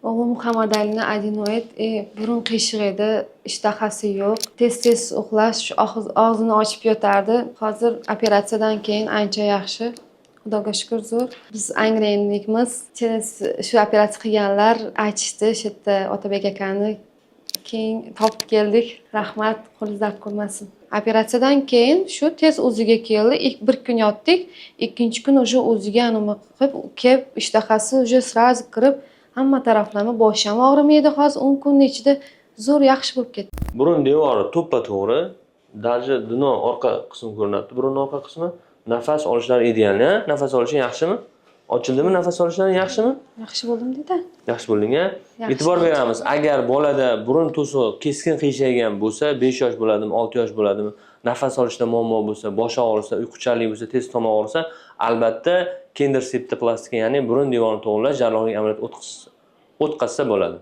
O'g'lim Muhammad Alini adenoid, burun qiyshiq edi, ishtahasi yo'q, tez-tez uxlash, og'zini ochib yotardi. Hozir operatsiyadan keyin ancha yaxshi. Xudoga shukr zo'r. Biz angrenlikmiz. Shu operatsiya qilganlar aytishdi, shu yerda Otabek akani keyin topib keldik. Rahmat, qo'lingiz dard ko'rmasin. Operatsiyadan keyin shu tez o'ziga keldi. İlk bir kun yotdik, ikkinchi kun уже o'ziga nima qilib, kelib ishtahasi уже сразу kirib, hamma taraflama boshi ham og'rimaydi. Hozir 10 kunning ichida zo'r yaxshi bo'lib ketdi. Burun devori to'ppa-to'g'ri. Даже dino orqa qismi ko'rinadi. Burun orqa qismi nafas olishlari ideal, ha? Nafas olishi yaxshimi? Ochildimi nafas olishlari yaxshimi? Yaxshi bo'ldim dedi. Yaxshi bo'lding-a? E'tibor beramiz. Agar bolada burun to'sig'i keskin qiyshaygan bo'lsa, 5 yosh bo'ladimi, 6 yosh bo'ladimi, nafas olishda muammo bo'lsa, bosh og'risa, uyquchanlik bo'lsa, tez tomoq og'risa, albatta kender septoplastika, ya'ni burun devorini to'g'irlash jarrohlik amaliyoti o'tkazsa bo'ladi.